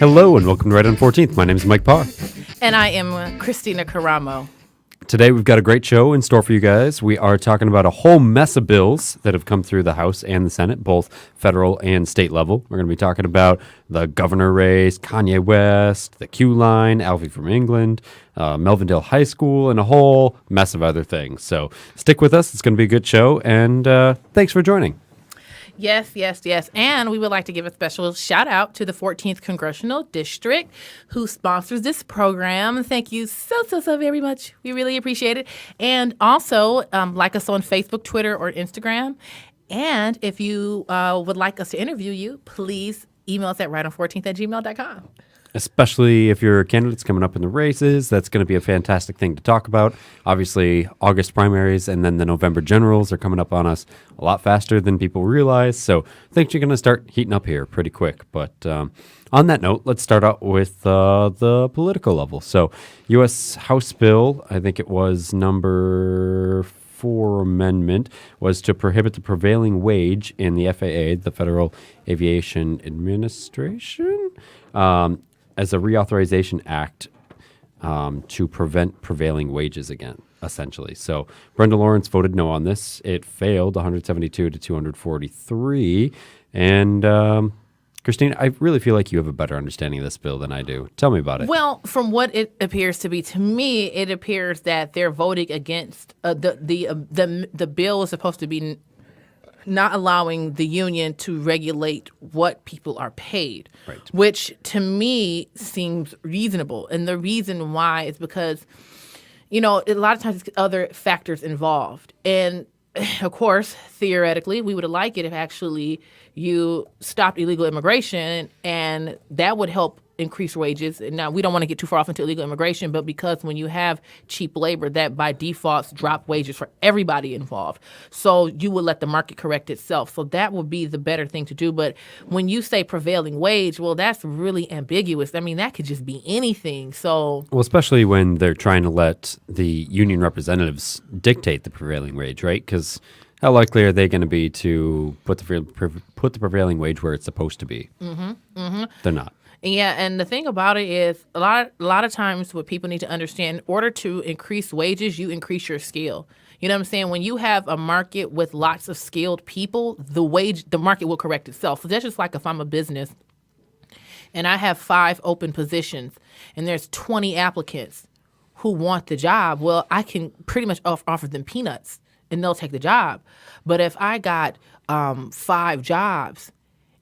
Hello and welcome to Right on 14th. My name is Mike Parr. And I am Christina Caramo. Today we've got a great show in store for you guys. We are talking about a whole mess of bills that have come through the House and the Senate, both federal and state level. We're going to be talking about the governor race, Kanye West, the Q line, Alfie from England, Melvindale High School, and a whole mess of other things. So stick with us. It's going to be a good show, and thanks for joining. Yes. And we would like to give a special shout out to the 14th Congressional District who sponsors this program. Thank you so very much. We really appreciate it. And also, like us on Facebook, Twitter, or Instagram. And if you would like us to interview you, please email us at righton14th@gmail.com. Especially if your candidate's coming up in the races, that's going to be a fantastic thing to talk about. Obviously, August primaries and then the November generals are coming up on us a lot faster than people realize. So things are going to start heating up here pretty quick. But on that note, let's start out with the political level. So U.S. House bill, I think it was number 4 amendment, was to prohibit the prevailing wage in the FAA, the Federal Aviation Administration, as a reauthorization act to prevent prevailing wages again, essentially. So Brenda Lawrence voted no on this. It failed 172 to 243. And Christine, I really feel like you have a better understanding of this bill than I do. Tell me about it. Well, from what it appears to be to me, it appears that they're voting against the bill is supposed to be not allowing the union to regulate what people are paid, right, which to me seems reasonable. And the reason why is because, a lot of times other factors involved. And of course, theoretically, we would like it if actually you stopped illegal immigration, and that would help increase wages. And now we don't want to get too far off into illegal immigration, but because when you have cheap labor, that by default drop wages for everybody involved. So you would let the market correct itself. So that would be the better thing to do. But when you say prevailing wage, well, that's really ambiguous. I mean, that could just be anything. So, well, especially when they're trying to let the union representatives dictate the prevailing wage, right? Because how likely are they going to be to put the prevailing wage where it's supposed to be? They're not. Yeah, and the thing about it is a lot of times what people need to understand, in order to increase wages, you increase your skill. You know what I'm saying? When you have a market with lots of skilled people, the market will correct itself. So that's just like if I'm a business and I have 5 open positions and there's 20 applicants who want the job, well, I can pretty much offer them peanuts and they'll take the job. But if I got 5 jobs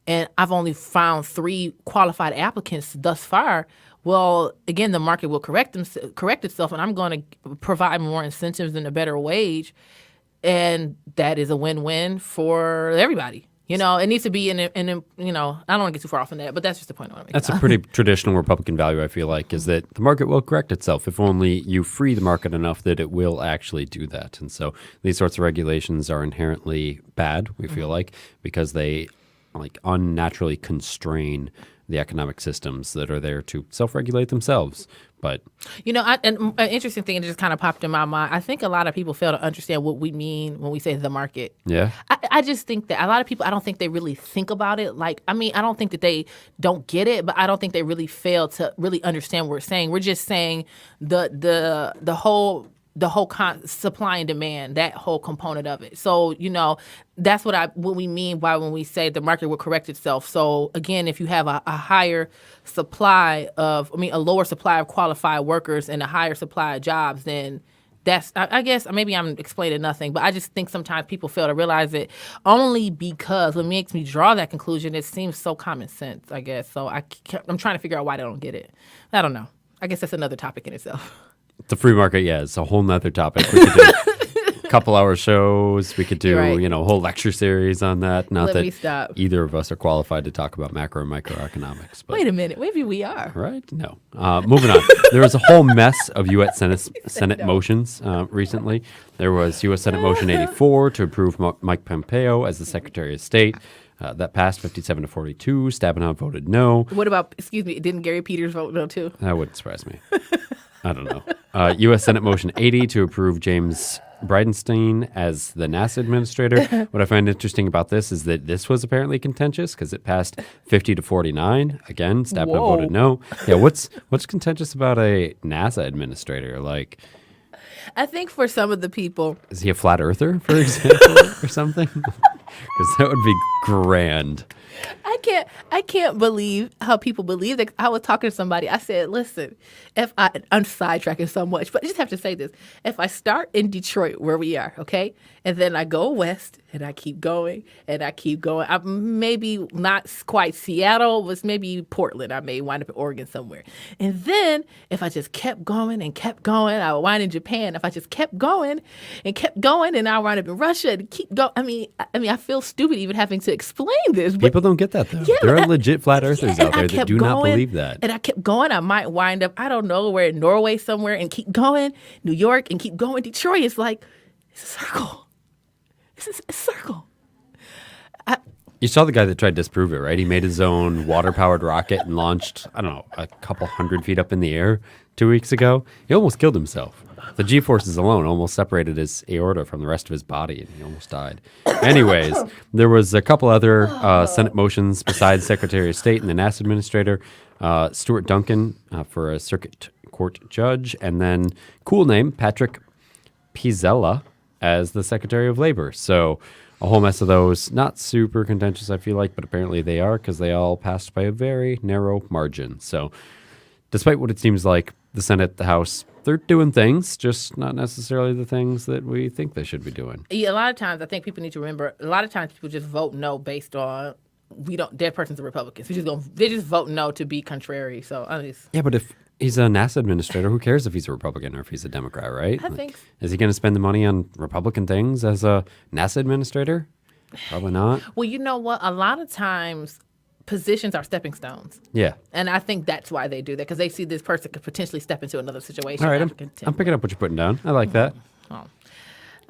and I've only found 3 qualified applicants thus far, well, again, the market will correct itself, and I'm going to provide more incentives and a better wage, and that is a win-win for everybody. It needs to be I don't want to get too far off on that, but that's just the point I want to make. That's a pretty traditional Republican value, I feel like, is that the market will correct itself if only you free the market enough that it will actually do that. And so these sorts of regulations are inherently bad, we feel like, because they unnaturally constrain the economic systems that are there to self-regulate themselves. But and an interesting thing that just kind of popped in my mind, I think a lot of people fail to understand what we mean when we say the market. Yeah. I just think that a lot of people, I don't think they really think about it. I don't think that they don't get it, but I don't think they really fail to really understand what we're saying. We're just saying the whole supply and demand, that whole component of it. So, that's what we mean by when we say the market will correct itself. So again, if you have a lower supply of qualified workers and a higher supply of jobs, then that's, I guess, maybe I'm explaining nothing, but I just think sometimes people fail to realize it only because what makes me draw that conclusion, it seems so common sense, I guess. So I'm trying to figure out why they don't get it. I don't know. I guess that's another topic in itself. The free market, yeah, it's a whole nother topic. We could do a couple-hour shows. We could do, a whole lecture series on that. Not that either of us are qualified to talk about macro and microeconomics. But, wait a minute. Maybe we are. Right? No. Moving on. There was a whole mess of U.S. Senate motions recently. There was U.S. Senate Motion 84 to approve Mike Pompeo as the Secretary of State. That passed 57 to 42. Stabenow voted no. What about, didn't Gary Peters vote no too? That wouldn't surprise me. I don't know. U.S. Senate Motion 80 to approve James Bridenstine as the NASA administrator. What I find interesting about this is that this was apparently contentious because it passed 50 to 49. Again, Stappa Whoa. voted no. Yeah, what's contentious about a NASA administrator? Like, I think for some of the people, is he a flat earther, for example, or something? Because that would be grand. I can't believe how people believe that. I was talking to somebody. I said, listen, I'm sidetracking so much, but I just have to say this. If I start in Detroit, where we are, okay, and then I go west and I keep going and I keep going, I maybe not quite Seattle, was maybe Portland. I may wind up in Oregon somewhere. And then if I just kept going and kept going, I would wind in Japan. If I just kept going, and I wind up in Russia and keep going. I mean, I feel stupid even having to explain this. But People don't get that, though. There are legit flat earthers out there that do not believe that. And I kept going. I might wind up, I don't know, where in Norway somewhere and keep going, New York and keep going. Detroit is like, it's a circle. It's a circle. You saw the guy that tried to disprove it, right? He made his own water-powered rocket and launched, I don't know, a couple 100 feet up in the air 2 weeks ago. He almost killed himself. The G-forces alone almost separated his aorta from the rest of his body, and he almost died. Anyways, there was a couple other Senate motions besides Secretary of State and the NASA administrator, Stuart Duncan for a circuit court judge, and then, cool name, Patrick Pizzella as the Secretary of Labor. So a whole mess of those. Not super contentious, I feel like, but apparently they are because they all passed by a very narrow margin. So despite what it seems like, the Senate, the House, they're doing things, just not necessarily the things that we think they should be doing. Yeah, a lot of times I think people need to remember, a lot of times people just vote no based on, that person's a Republican. So they just vote no to be contrary. So at least. Yeah, but if he's a NASA administrator, who cares if he's a Republican or if he's a Democrat, right? I think. Is he going to spend the money on Republican things as a NASA administrator? Probably not. Well, you know what? A lot of times positions are stepping stones. Yeah. And I think that's why they do that, because they see this person could potentially step into another situation. All right, I'm picking up what you're putting down. I like that. Oh.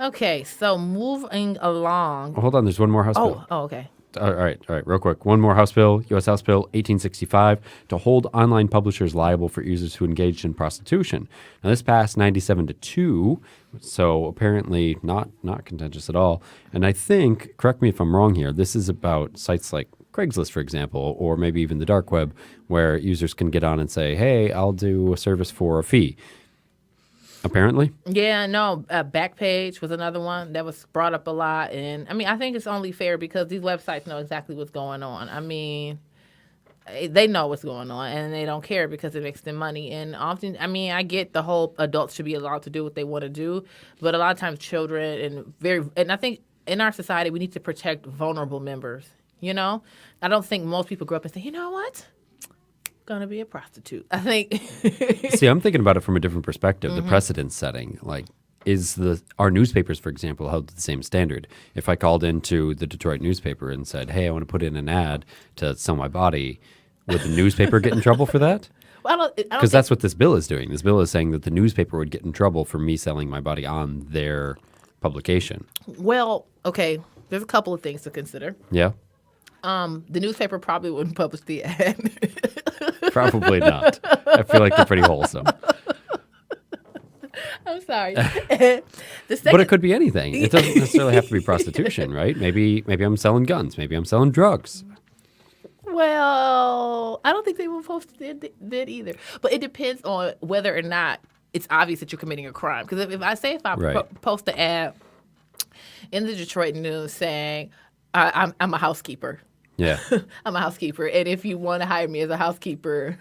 Okay, so moving along. Well, hold on, there's one more House bill. Oh, okay. All right, real quick. One more House bill, U.S. House Bill 1865, to hold online publishers liable for users who engaged in prostitution. Now, this passed 97-2, so apparently not contentious at all. And I think, correct me if I'm wrong here, this is about sites like Craigslist, for example, or maybe even the dark web, where users can get on and say, hey, I'll do a service for a fee. Apparently. Yeah, no, Backpage was another one that was brought up a lot. And I mean, I think it's only fair because these websites know exactly what's going on. I mean, they know what's going on and they don't care because it makes them money. And often, I mean, I get the whole adults should be allowed to do what they want to do, but a lot of times children and I think in our society, we need to protect vulnerable members. You know, I don't think most people grow up and say, you know what? Gonna be a prostitute. I think. See, I'm thinking about it from a different perspective. The precedent setting, like, our newspapers, for example, held to the same standard? If I called into the Detroit newspaper and said, "Hey, I want to put in an ad to sell my body," would the newspaper get in trouble for that? Well, because that's what this bill is doing. This bill is saying that the newspaper would get in trouble for me selling my body on their publication. Well, okay. There's a couple of things to consider. Yeah. The newspaper probably wouldn't publish the ad. Probably not. I feel like they're pretty wholesome. I'm sorry. But it could be anything. It doesn't necessarily have to be prostitution, right? Maybe I'm selling guns. Maybe I'm selling drugs. Well, I don't think they will post that either. But it depends on whether or not it's obvious that you're committing a crime. Because if I Right. post an ad in the Detroit News saying I'm a housekeeper. Yeah. I'm a housekeeper, and if you want to hire me as a housekeeper,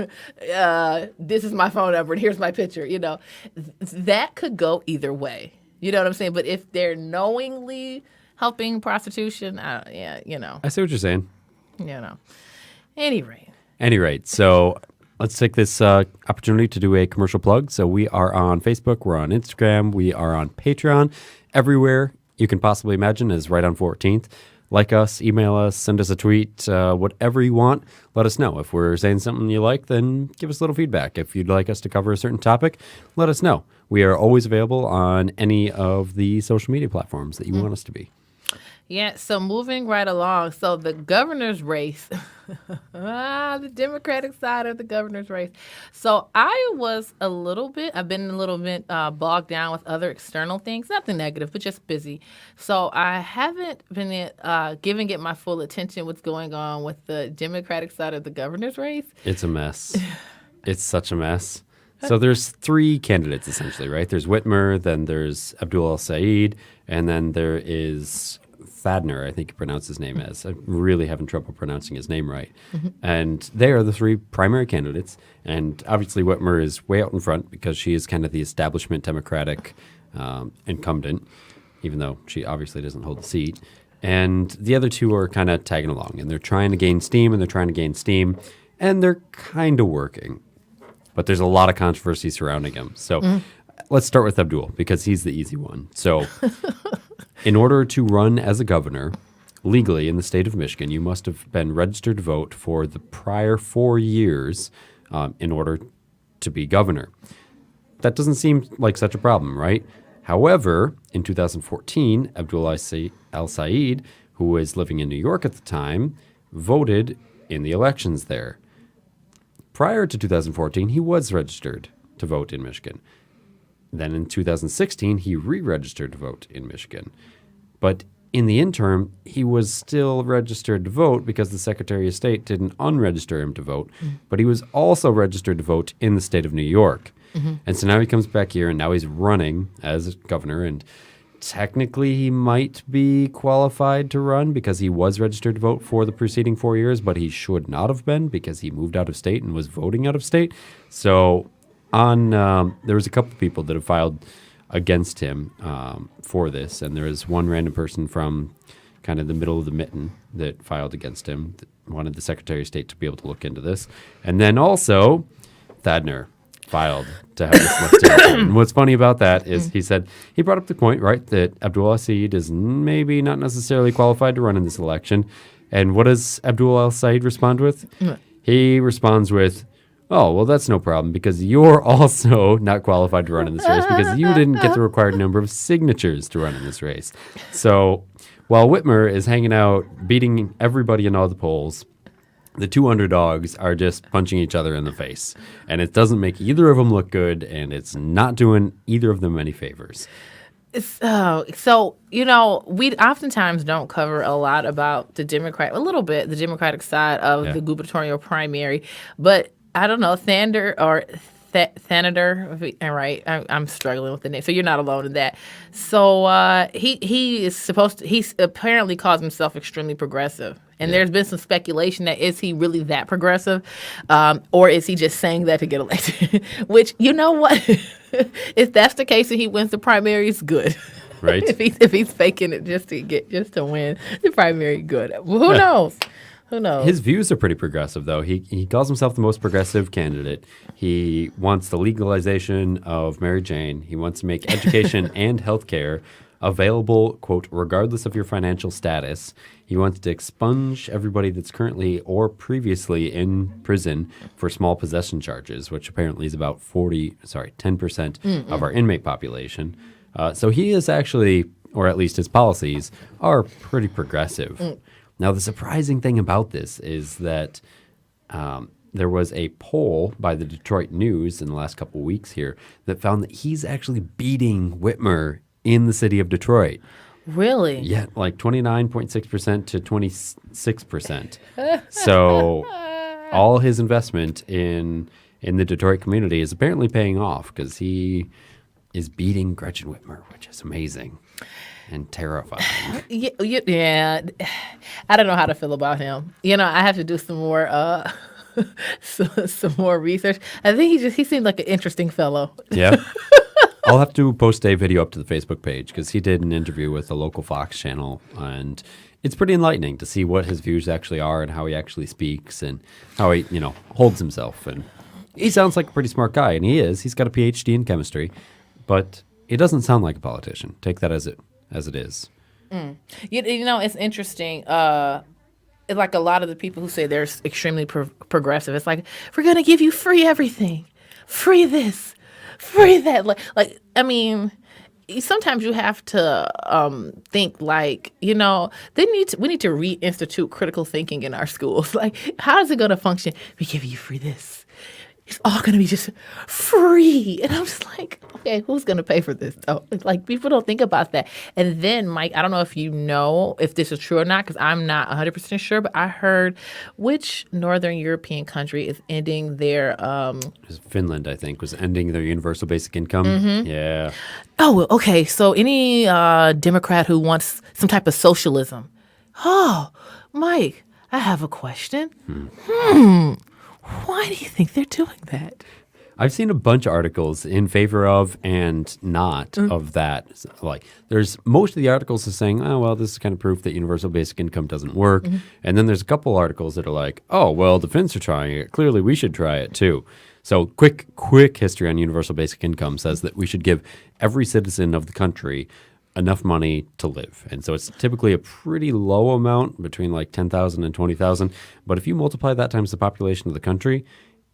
this is my phone number, and here's my picture. You know, that could go either way. You know what I'm saying? But if they're knowingly helping prostitution, you know. I see what you're saying. You know. Any rate, so let's take this opportunity to do a commercial plug. So we are on Facebook, we're on Instagram, we are on Patreon. Everywhere you can possibly imagine is right on 14th. Like us, email us, send us a tweet, whatever you want. Let us know. If we're saying something you like, then give us a little feedback. If you'd like us to cover a certain topic, let us know. We are always available on any of the social media platforms that you want us to be. Yeah, so moving right along. So the governor's race, the Democratic side of the governor's race. So I've been a little bit bogged down with other external things, nothing negative, but just busy. So I haven't been giving it my full attention what's going on with the Democratic side of the governor's race. It's a mess. It's such a mess. So there's three candidates essentially, right? There's Whitmer, then there's Abdul El-Sayed, and then there is Thadner, I think you pronounce his name as. I'm really having trouble pronouncing his name right. And they are the three primary candidates. And obviously Whitmer is way out in front because she is kind of the establishment Democratic incumbent, even though she obviously doesn't hold the seat. And the other two are kind of tagging along, and they're trying to gain steam, and they're kind of working. But there's a lot of controversy surrounding him. So let's start with Abdul because he's the easy one. So in order to run as a governor legally in the state of Michigan, you must have been registered to vote for the prior 4 years in order to be governor. That doesn't seem like such a problem, right? However, in 2014, Abdul El-Sayed, who was living in New York at the time, voted in the elections there. Prior to 2014, he was registered to vote in Michigan. Then in 2016, he re-registered to vote in Michigan. But in the interim, he was still registered to vote because the Secretary of State didn't unregister him to vote. But he was also registered to vote in the state of New York. And so now he comes back here, and now he's running as governor. And technically, he might be qualified to run because he was registered to vote for the preceding 4 years, but he should not have been because he moved out of state and was voting out of state. So there was a couple of people that have filed against him for this, and there is one random person from kind of the middle of the mitten that filed against him, that wanted the Secretary of State to be able to look into this. And then also Thadner filed to have this looked into. And what's funny about that is he brought up the point, right, that Abdul El-Sayed is maybe not necessarily qualified to run in this election. And what does Abdul El-Sayed respond with? He responds with, oh, well, that's no problem because you're also not qualified to run in this race because you didn't get the required number of signatures to run in this race. So while Whitmer is hanging out, beating everybody in all the polls, the two underdogs are just punching each other in the face. And it doesn't make either of them look good, and it's not doing either of them any favors. So, we oftentimes don't cover a lot about the Democratic side of the gubernatorial primary. But I don't know, Thanader, right? I'm struggling with the name, so you're not alone in that. So he's apparently calls himself extremely progressive. And there's been some speculation that is he really that progressive, or is he just saying that to get elected? Which, you know what? If that's the case and he wins the primaries, good. Right. if he's faking it just to win the primary, good. Who knows? Who knows? His views are pretty progressive, though. He calls himself the most progressive candidate. He wants the legalization of Mary Jane. He wants to make education and health care available, quote, regardless of your financial status. He wants to expunge everybody that's currently or previously in prison for small possession charges, which apparently is about 10% of our inmate population. So he is actually, or at least his policies, are pretty progressive. Now, the surprising thing about this is that there was a poll by the Detroit News in the last couple of weeks here that found that he's actually beating Whitmer in the city of Detroit. Really? Yeah, like 29.6% to 26%. So all his investment in the Detroit community is apparently paying off because he is beating Gretchen Whitmer, which is amazing and terrifying. Yeah. I don't know how to feel about him. I have to do some more some more research. I think he seemed like an interesting fellow. Yeah. I'll have to post a video up to the Facebook page because he did an interview with a local Fox channel, and it's pretty enlightening to see what his views actually are and how he actually speaks and how he, holds himself. And he sounds like a pretty smart guy, and he is. He's got a PhD in chemistry, but he doesn't sound like a politician. Take that as it is. It's interesting. Like a lot of the people who say they're extremely progressive, it's like, we're going to give you free everything, free this, free that. sometimes you have to think like, we need to reinstitute critical thinking in our schools. Like, how is it going to function? We give you free this. It's all going to be just free. And I'm just like, okay, who's going to pay for this, though? Like, people don't think about that. And then, Mike, I don't know if you know if this is true or not, because I'm not 100% sure, but I heard which Northern European country is ending their... Finland, I think, was ending their universal basic income. Yeah. Oh, okay. So any Democrat who wants some type of socialism. Oh, Mike, I have a question. Why do you think they're doing that? I've seen a bunch of articles in favor of and not of that. Like, there's most of the articles are saying, oh, well, this is kind of proof that universal basic income doesn't work. And then there's a couple articles that are like, oh, well, the Finns are trying it. Clearly, we should try it too. So quick history on universal basic income says that we should give every citizen of the country enough money to live. And so it's typically a pretty low amount, between like 10,000 and 20,000. But if you multiply that times the population of the country,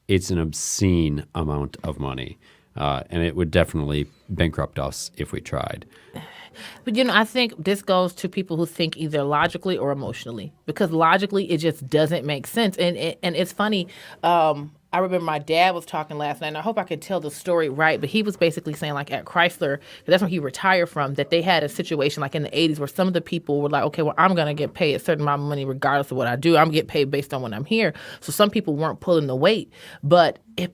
it's an obscene amount of money. And it would definitely bankrupt us if we tried. But, I think this goes to people who think either logically or emotionally, because logically it just doesn't make sense. And it's funny. I remember my dad was talking last night, and I hope I could tell the story right, but he was basically saying, like, at Chrysler, 'cause that's when he retired from, that they had a situation like in the 80s where some of the people were like, okay, well, I'm going to get paid a certain amount of money regardless of what I do. I'm getting paid based on when I'm here. So some people weren't pulling the weight, but it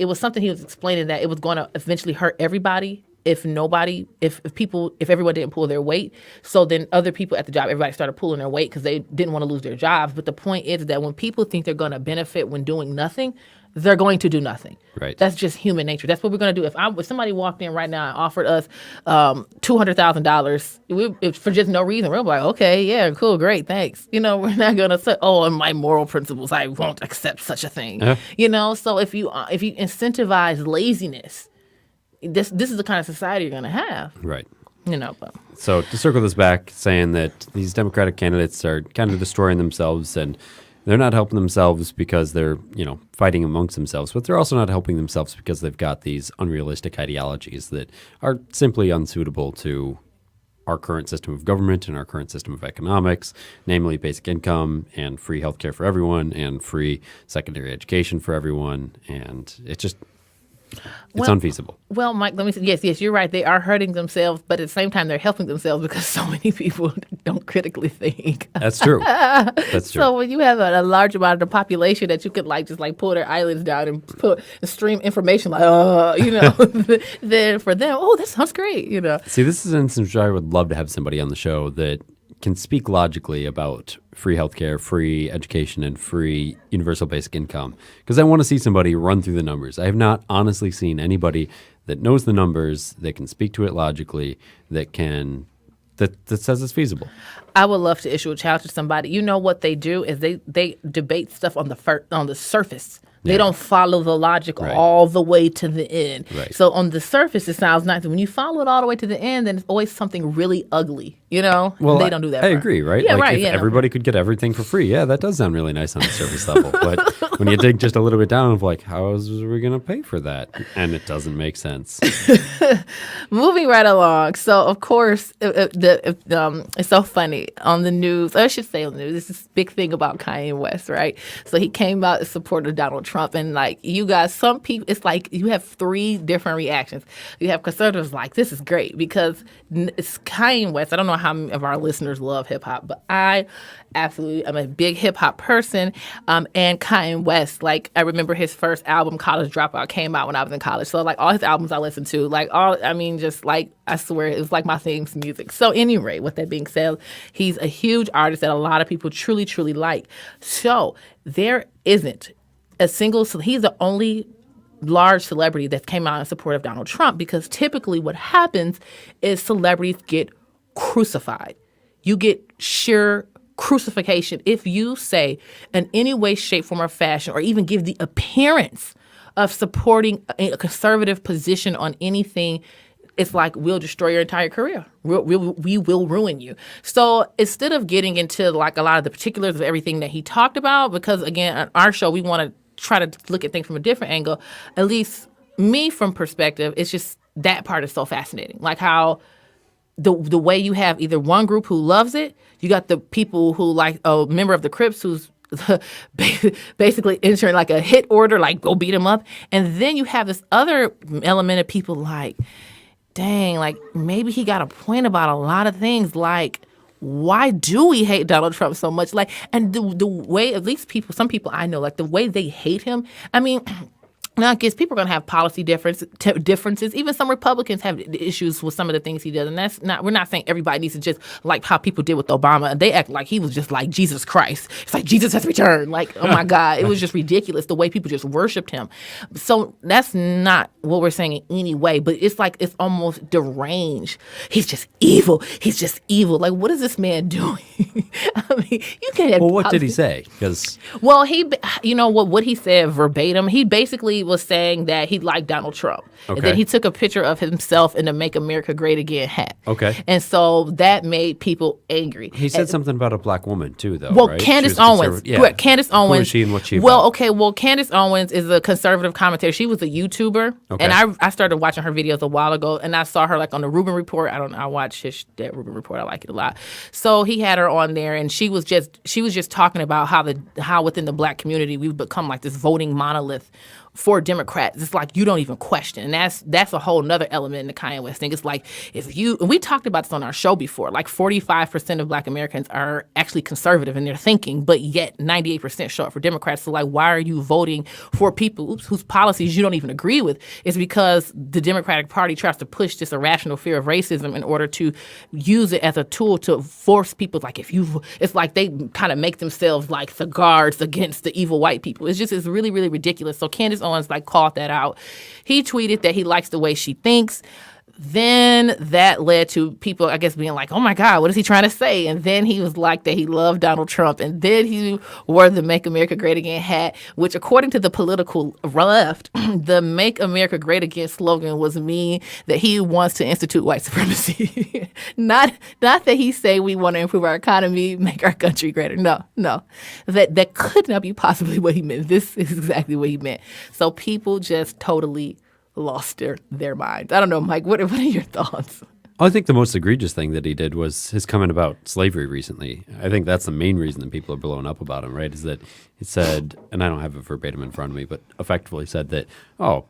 was something he was explaining that it was going to eventually hurt everybody if everyone didn't pull their weight. So then other people at the job, everybody started pulling their weight because they didn't want to lose their jobs. But the point is that when people think they're going to benefit when doing nothing, they're going to do nothing. Right. That's just human nature. That's what we're going to do. If somebody walked in right now and offered us $200,000 for just no reason, we're like, okay, yeah, cool, great, thanks. We're not going to say, oh, in my moral principles, I won't accept such a thing. So if you incentivize laziness, this is the kind of society you're going to have. Right. But. So to circle this back, saying that these Democratic candidates are kind of destroying themselves, and they're not helping themselves because they're, fighting amongst themselves, but they're also not helping themselves because they've got these unrealistic ideologies that are simply unsuitable to our current system of government and our current system of economics, namely basic income and free healthcare for everyone and free secondary education for everyone. And it's unfeasible. Well, Mike, let me say, yes, you're right. They are hurting themselves, but at the same time, they're helping themselves because so many people don't critically think. That's true. That's true. So when you have a large amount of the population that you could just pull their eyelids down and stream information then for them, oh, that sounds great, See, this is an instance where I would love to have somebody on the show that can speak logically about free healthcare, free education, and free universal basic income. Because I want to see somebody run through the numbers. I have not honestly seen anybody that knows the numbers, that can speak to it logically, that says it's feasible. I would love to issue a challenge to somebody. You know what they do is they debate stuff on the surface. They don't follow the logic all the way to the end. Right. So on the surface, it sounds nice. When you follow it all the way to the end, then it's always something really ugly, Well, they don't do that. I agree, right? Yeah, if everybody could get everything for free, that does sound really nice on the surface level. But when you dig just a little bit down, of like, how are we going to pay for that? And it doesn't make sense. Moving right along. So, of course, it's so funny. On the news, I should say on the news, this is big thing about Kanye West, right? So he came out in support of Donald Trump. And you guys, some people, it's like you have three different reactions. You have conservatives like, this is great because it's Kanye West. I don't know how many of our listeners love hip hop, but I absolutely am a big hip hop person. And Kanye West, I remember his first album, College Dropout, came out when I was in college. So all his albums I listened to, I swear it was like my theme music. So anyway, with that being said, he's a huge artist that a lot of people truly, truly like. So there isn't he's the only large celebrity that came out in support of Donald Trump, because typically what happens is celebrities get crucified. You get sheer crucifixion if you say in any way, shape, form, or fashion, or even give the appearance of supporting a conservative position on anything. It's like, we'll destroy your entire career. We will ruin you. So instead of getting into a lot of the particulars of everything that he talked about, because again, on our show, we want to try to look at things from a different angle, at least me from perspective, it's just that part is so fascinating. Like how the way you have either one group who loves it, you got the people who like a member of the Crips who's basically entering like a hit order, like go beat him up. And then you have this other element of people like, dang, like maybe he got a point about a lot of things. Like, why do we hate Donald Trump so much? Like, and the way, at least some people I know, like the way they hate him. I mean, now, I guess people are going to have policy differences. Even some Republicans have issues with some of the things he does. And that's not, we're not saying everybody needs to just like how people did with Obama. They act like he was just like Jesus Christ. It's like Jesus has returned. Like, oh my God, it was just ridiculous the way people just worshiped him. So that's not what we're saying in any way, but it's like, it's almost deranged. He's just evil. He's just evil. Like, what is this man doing? I mean, you can't have. Well, what did he say? Because well, you know what he said verbatim. He basically was saying that he liked Donald Trump. Okay. And then he took a picture of himself in the Make America Great Again hat. Okay. And so that made people angry. He said something about a black woman too, though, well, right? Candace Owens. Yeah. Candace Owens. Who is she and what's she about? Well, okay. Well, Candace Owens is a conservative commentator. She was a YouTuber. Okay. And I started watching her videos a while ago. And I saw her like on the Rubin Report. I watch that Rubin Report. I like it a lot. So he had her on there and she was just talking about how within the black community we've become like this voting monolith for Democrats. It's like you don't even question. And that's a whole nother element in the Kanye West thing. It's like and we talked about this on our show before, like 45% of black Americans are actually conservative in their thinking, but yet 98% show up for Democrats. So like, why are you voting for people whose policies you don't even agree with? It's because the Democratic Party tries to push this irrational fear of racism in order to use it as a tool to force people, like it's like they kind of make themselves like the guards against the evil white people. It's really, really ridiculous. So Candace Owens like called that out. He tweeted that he likes the way she thinks. Then that led to people, I guess, being like, oh my God, what is he trying to say? And then he was like that he loved Donald Trump. And then he wore the Make America Great Again hat, which according to the political left, the Make America Great Again slogan was mean that he wants to institute white supremacy. Not that he say we want to improve our economy, make our country greater. No. That could not be possibly what he meant. This is exactly what he meant. So people just totally lost their minds. I don't know, Mike, what are your thoughts? I think the most egregious thing that he did was his comment about slavery recently. I think that's the main reason that people are blowing up about him, right? Is that he said, and I don't have it verbatim in front of me, but effectively said that, oh,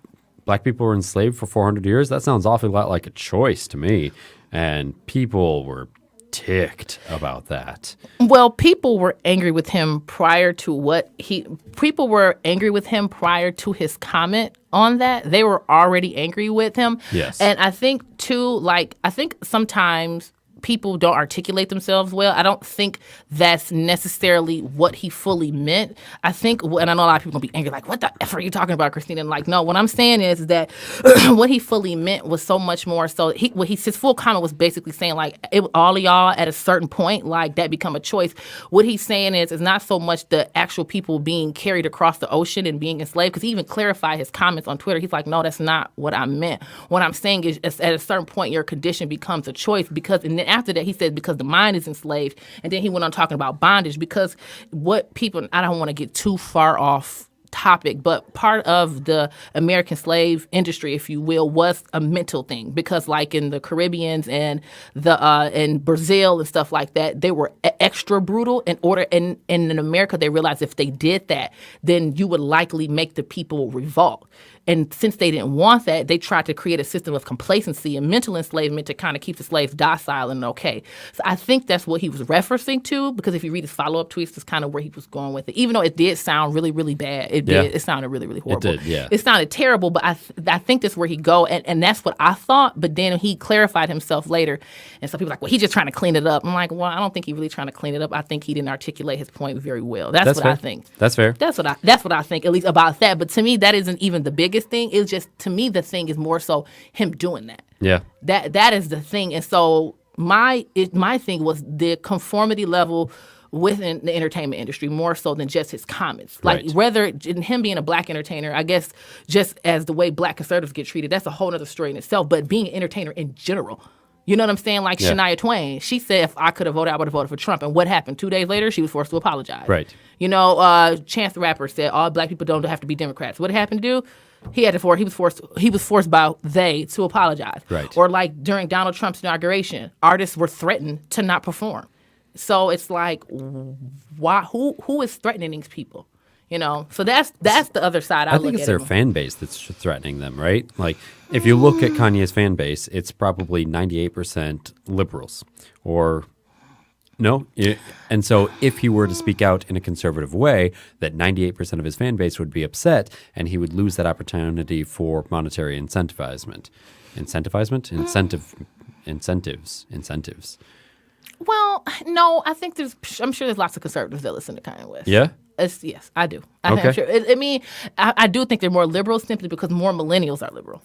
black people were enslaved for 400 years? That sounds awfully lot like a choice to me. And people were ticked about that. Well, people were angry with him prior to his comment on that. They were already angry with him. Yes. And I think too, I think sometimes people don't articulate themselves well. I don't think that's necessarily what he fully meant. I think, and I know a lot of people gonna be angry, like, what the F are you talking about, Christina? And like, no, what I'm saying is that what he fully meant was so much more. So his full comment was basically saying like, all of y'all at a certain point, like that become a choice. What he's saying is not so much the actual people being carried across the ocean and being enslaved, because he even clarified his comments on Twitter. He's like, no, that's not what I meant. What I'm saying is at a certain point, your condition becomes a choice because, and then after that, he said because the mind is enslaved. And then he went on talking about bondage because what people, I don't want to get too far off topic, but part of the American slave industry, if you will, was a mental thing because like in the Caribbeans and in Brazil and stuff like that, they were extra brutal and in America, they realized if they did that, then you would likely make the people revolt. And since they didn't want that, they tried to create a system of complacency and mental enslavement to kind of keep the slaves docile and okay. So I think that's what he was referencing to, because if you read his follow-up tweets, that's kind of where he was going with it. Even though it did sound really, really bad. It did. It sounded really, really horrible. It did, yeah. It sounded terrible, but I think that's where he go, and that's what I thought. But then he clarified himself later, and some people were like, well, he's just trying to clean it up. I'm like, well, I don't think he's really trying to clean it up. I think he didn't articulate his point very well. That's what fair. I think. That's fair. That's what I think, at least about that. But to me, that isn't even the biggest thing. It's just, to me, the thing is more so him doing that. Yeah. That is the thing. And so my thing was the conformity level within the entertainment industry more so than just his comments. Like Right. whether in him being a black entertainer, I guess just as the way black conservatives get treated, that's a whole other story in itself. But being an entertainer in general. You know what I'm saying? Like Yeah. Shania Twain, she said, if I could have voted, I would have voted for Trump. And what happened? 2 days later, she was forced to apologize. Right. You know, Chance the Rapper said, all black people don't have to be Democrats. What happened to do? He was forced by they to apologize. Right. Or like during Donald Trump's inauguration, artists were threatened to not perform. So it's like, why? Who is threatening these people? So that's the other side. I think it's their fan base that's threatening them, right? Like, if you look at Kanye's fan base, it's probably 98% liberals, or no. And so, if he were to speak out in a conservative way, that 98% of his fan base would be upset, and he would lose that opportunity for monetary incentivizement. Incentives. Well, no, I'm sure there's lots of conservatives that listen to Kanye West. Yeah? Yes, I do. Okay. I'm sure. I do think they're more liberal simply because more millennials are liberal.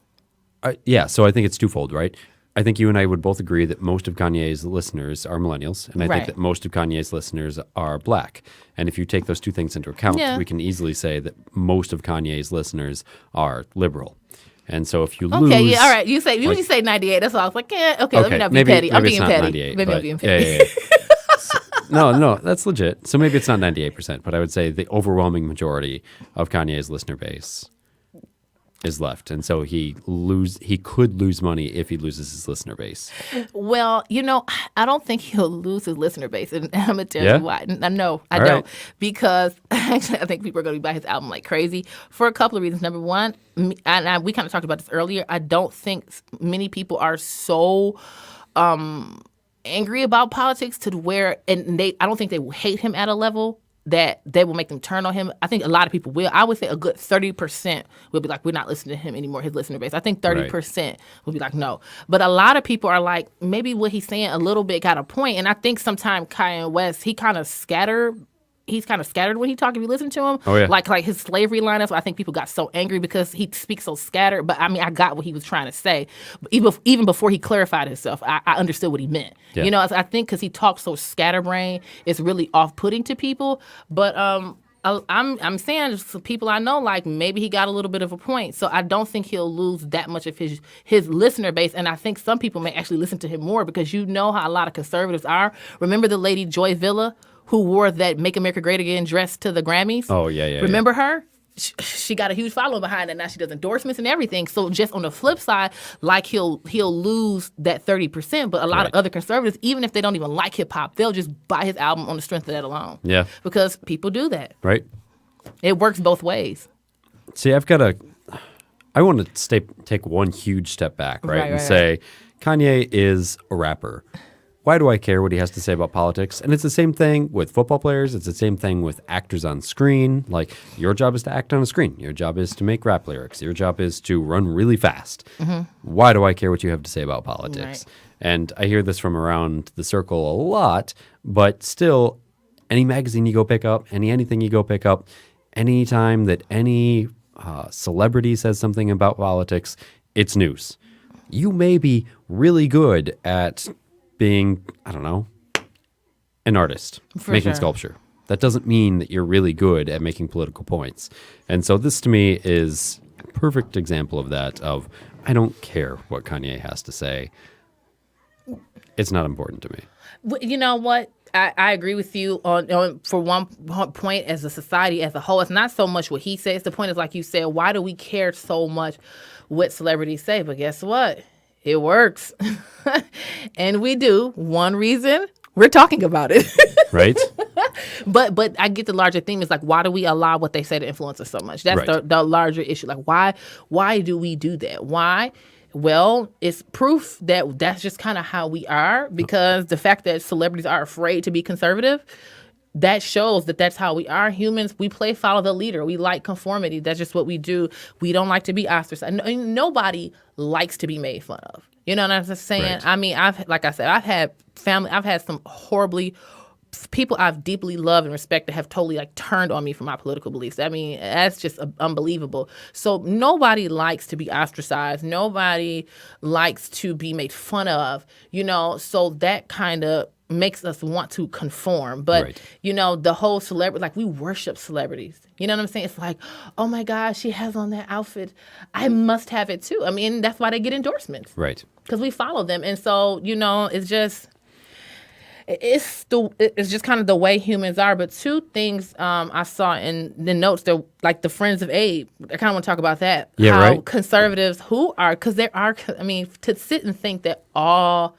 Yeah, so I think it's twofold, right? I think you and I would both agree that most of Kanye's listeners are millennials, and I think that most of Kanye's listeners are black. And if you take those two things into account, we can easily say that most of Kanye's listeners are liberal. And so if you lose... Okay, yeah, all right. You say 98. That's all. I was like, let me not be petty. I'm being petty. Maybe I'm being petty. Yeah. No, that's legit. So maybe it's not 98%, but I would say the overwhelming majority of Kanye's listener base is left. And so he could lose money if he loses his listener base. Well, I don't think he'll lose his listener base. And I'm going to tell you why. No, I don't. Because actually, I think people are going to buy his album like crazy for a couple of reasons. Number one, and we kind of talked about this earlier, I don't think many people are so angry about politics to where, and I don't think they will hate him at a level that they will make them turn on him. I think a lot of people will. I would say a good 30% will be like, we're not listening to him anymore, his listener base. I think 30% will be like, no. But a lot of people are like, maybe what he's saying a little bit got a point. And I think sometimes Kanye West, he's kind of scattered when he talks. If you listen to him, like his slavery lineups, I think people got so angry because he speaks so scattered. But I got what he was trying to say. Even before he clarified himself, I understood what he meant. Yeah. I think because he talks so scatterbrained, it's really off-putting to people. But I'm saying some people I know, like maybe he got a little bit of a point. So I don't think he'll lose that much of his listener base. And I think some people may actually listen to him more because how a lot of conservatives are. Remember the lady Joy Villa, who wore that Make America Great Again dress to the Grammys? Oh, yeah. Remember her? She got a huge following behind it. Now she does endorsements and everything. So just on the flip side, like he'll lose that 30%. But a lot of other conservatives, even if they don't even like hip hop, they'll just buy his album on the strength of that alone. Yeah. Because people do that. Right. It works both ways. See, I want to take one huge step back, and say, Kanye is a rapper. Why do I care what he has to say about politics? And it's the same thing with football players. It's the same thing with actors on screen. Like, your job is to act on a screen. Your job is to make rap lyrics. Your job is to run really fast. Mm-hmm. Why do I care what you have to say about politics? Right. And I hear this from around the circle a lot, but still, any magazine you go pick up, anything you go pick up, anytime that any celebrity says something about politics, it's news. You may be really good at being, I don't know, an artist, making sculpture. That doesn't mean that you're really good at making political points. And so this to me is a perfect example of that, of I don't care what Kanye has to say. It's not important to me. You know what? I agree with you on for one point, as a society as a whole. It's not so much what he says. The point is, like you said, why do we care so much what celebrities say? But guess what? It works. And we do. One reason, we're talking about it. Right. But I get the larger theme is like, why do we allow what they say to influence us so much? That's the larger issue. Like, why do we do that? Why? Well, it's proof that that's just kind of how we are, because the fact that celebrities are afraid to be conservative, that shows that that's how we are. Humans, we follow the leader. We like conformity. That's just what we do. We don't like to be ostracized. Nobody likes to be made fun of. You know what I'm saying? Right. I mean, I've had family. I've had some people I've deeply loved and respected have totally turned on me for my political beliefs. I mean, that's just unbelievable. So nobody likes to be ostracized. Nobody likes to be made fun of. So that kind of makes us want to conform. But, the whole celebrity, we worship celebrities. You know what I'm saying? It's like, oh my gosh, she has on that outfit. I must have it too. I mean, that's why they get endorsements. Right. Because we follow them. And so, it's just... It's just kind of the way humans are. But two things I saw in the notes, that like the Friends of Abe. I kind of want to talk about that. Yeah, how right. Conservatives who are, because there are. I mean, to sit and think that all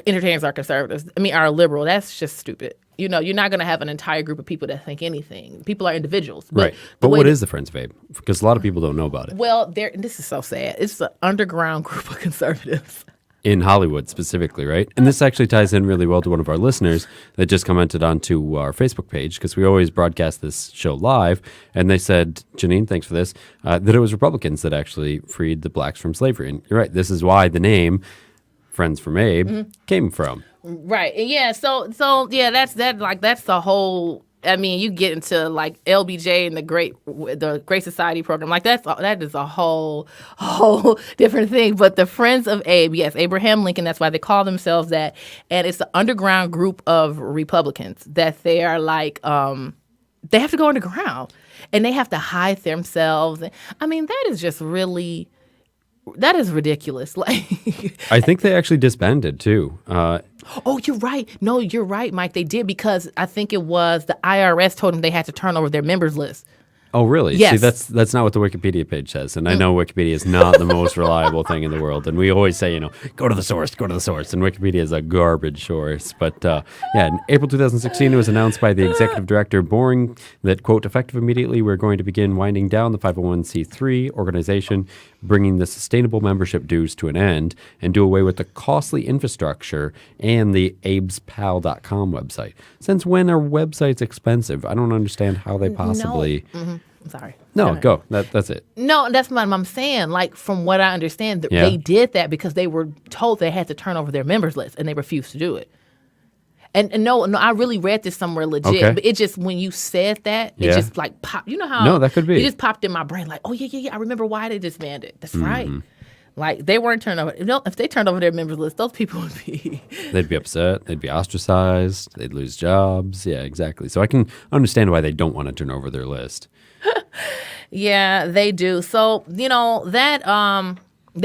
entertainers are conservatives. I mean, are liberal. That's just stupid. You know, you're not going to have an entire group of people that think anything. People are individuals. But Right. But what is the Friends of Abe? Because a lot of people don't know about it. Well, this is so sad. It's an underground group of conservatives. In Hollywood specifically, right? And this actually ties in really well to one of our listeners that just commented onto our Facebook page, because we always broadcast this show live. And they said, Janine, thanks for this, that it was Republicans that actually freed the blacks from slavery. And you're right. This is why the name Friends from Abe came from. Right. Yeah. So yeah, that's the whole. I mean, you get into like LBJ and the Great Society program. Like that is a whole different thing. But the Friends of Abe, yes, Abraham Lincoln. That's why they call themselves that. And it's an underground group of Republicans that they are like. They have to go underground and they have to hide themselves. I mean, that is just really. That is ridiculous. Like, I think they actually disbanded too. Oh, you're right. No, you're right, Mike. They did, because I think it was the IRS told them they had to turn over their members list. Oh, really? Yes. See, that's not what the Wikipedia page says. And I know Wikipedia is not the most reliable thing in the world. And we always say, go to the source, go to the source. And Wikipedia is a garbage source. But yeah, in April 2016, it was announced by the executive director, Boring, that, quote, effective immediately, we're going to begin winding down the 501c3 organization, bringing the sustainable membership dues to an end, and do away with the costly infrastructure and the abespal.com website. Since when are websites expensive? I don't understand how they possibly... No. Mm-hmm. I'm sorry. No, go. That's it. No, that's what I'm saying. Like, from what I understand, they did that because they were told they had to turn over their members list, and they refused to do it. And no, I really read this somewhere legit. Okay. But it just, when you said that, it just like popped. You know how? No, that could be. It just popped in my brain like, oh, yeah. I remember why they disbanded. That's right. Like, they weren't turned over. If they turned over their members list, those people would be... They'd be upset. They'd be ostracized. They'd lose jobs. Yeah, exactly. So I can understand why they don't want to turn over their list. Yeah, they do. So, that